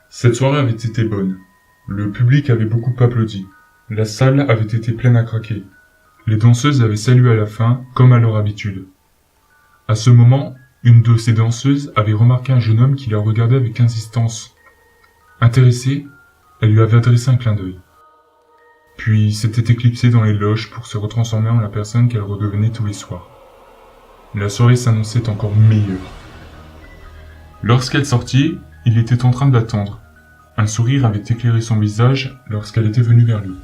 Cette soirée avait été bonne. Le public avait beaucoup applaudi. La salle avait été pleine à craquer. Les danseuses avaient salué à la fin, comme à leur habitude. À ce moment, une de ces danseuses avait remarqué un jeune homme qui la regardait avec insistance. Intéressée, elle lui avait adressé un clin d'œil. Puis s'était éclipsée dans les loges pour se retransformer en la personne qu'elle redevenait tous les soirs. La soirée s'annonçait encore meilleure. Lorsqu'elle sortit, il était en train d'attendre. Un sourire avait éclairé son visage lorsqu'elle était venue vers lui.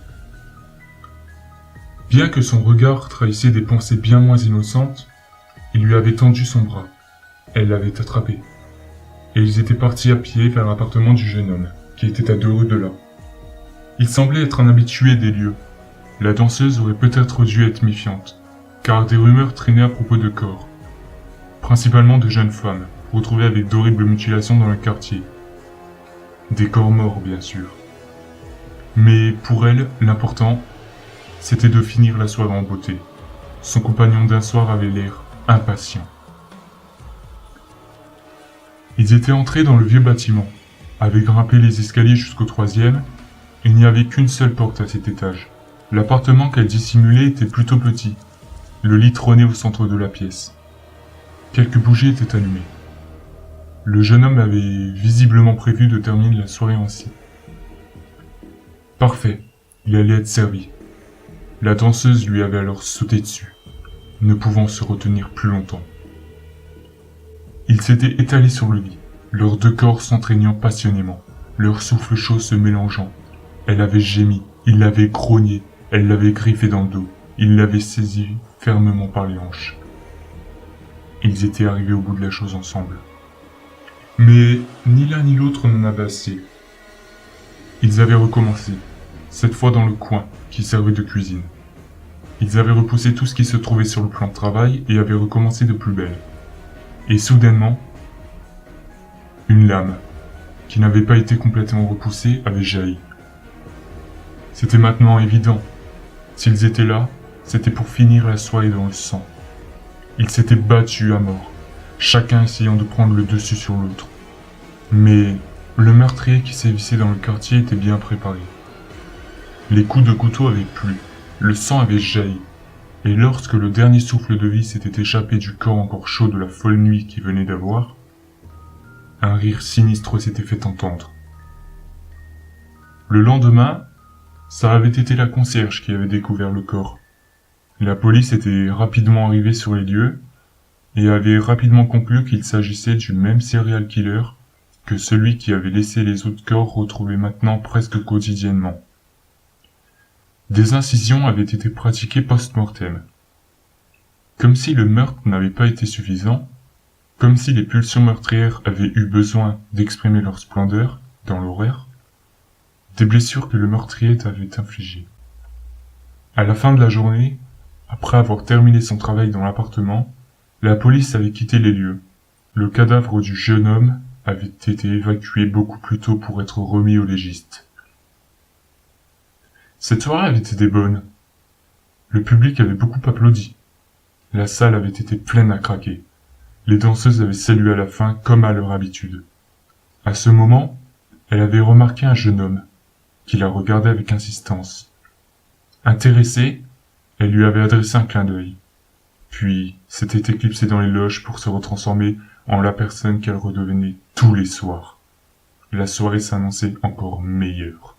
Bien que son regard trahissait des pensées bien moins innocentes, il lui avait tendu son bras. Elle l'avait attrapé. Et ils étaient partis à pied vers l'appartement du jeune homme, qui était à 2 rues de là. Il semblait être un habitué des lieux. La danseuse aurait peut-être dû être méfiante, car des rumeurs traînaient à propos de corps. Principalement de jeunes femmes, retrouvées avec d'horribles mutilations dans le quartier. Des corps morts, bien sûr. Mais pour elle, l'important, c'était de finir la soirée en beauté. Son compagnon d'un soir avait l'air impatient. Ils étaient entrés dans le vieux bâtiment, avaient grimpé les escaliers jusqu'au 3e. Il n'y avait qu'une seule porte à cet étage. L'appartement qu'elle dissimulait était plutôt petit. Le lit trônait au centre de la pièce. Quelques bougies étaient allumées. Le jeune homme avait visiblement prévu de terminer la soirée ainsi. Parfait, il allait être servi. La danseuse lui avait alors sauté dessus, ne pouvant se retenir plus longtemps. Ils s'étaient étalés sur le lit, leurs 2 corps s'entraignant passionnément, leur souffle chaud se mélangeant. Elle avait gémi, il l'avait grogné, elle l'avait griffé dans le dos, il l'avait saisi fermement par les hanches. Ils étaient arrivés au bout de la chose ensemble. Mais ni l'un ni l'autre n'en avait assez. Ils avaient recommencé, cette fois dans le coin qui servait de cuisine. Ils avaient repoussé tout ce qui se trouvait sur le plan de travail et avaient recommencé de plus belle. Et soudainement, une lame, qui n'avait pas été complètement repoussée, avait jailli. C'était maintenant évident. S'ils étaient là, c'était pour finir la soirée dans le sang. Ils s'étaient battus à mort, chacun essayant de prendre le dessus sur l'autre. Mais le meurtrier qui sévissait dans le quartier était bien préparé. Les coups de couteau avaient plu, le sang avait jailli, et lorsque le dernier souffle de vie s'était échappé du corps encore chaud de la folle nuit qu'il venait d'avoir, un rire sinistre s'était fait entendre. Le lendemain, ça avait été la concierge qui avait découvert le corps. La police était rapidement arrivée sur les lieux et avait rapidement conclu qu'il s'agissait du même serial killer que celui qui avait laissé les autres corps retrouvés maintenant presque quotidiennement. Des incisions avaient été pratiquées post-mortem. Comme si le meurtre n'avait pas été suffisant, comme si les pulsions meurtrières avaient eu besoin d'exprimer leur splendeur dans l'horreur, des blessures que le meurtrier avait infligées. À la fin de la journée, après avoir terminé son travail dans l'appartement, la police avait quitté les lieux. Le cadavre du jeune homme avait été évacué beaucoup plus tôt pour être remis au légiste. Cette soirée avait été bonne. Le public avait beaucoup applaudi. La salle avait été pleine à craquer. Les danseuses avaient salué à la fin comme à leur habitude. À ce moment, elle avait remarqué un jeune homme qui la regardait avec insistance. Intéressée, elle lui avait adressé un clin d'œil. Puis s'était éclipsée dans les loges pour se retransformer en la personne qu'elle redevenait tous les soirs. La soirée s'annonçait encore meilleure.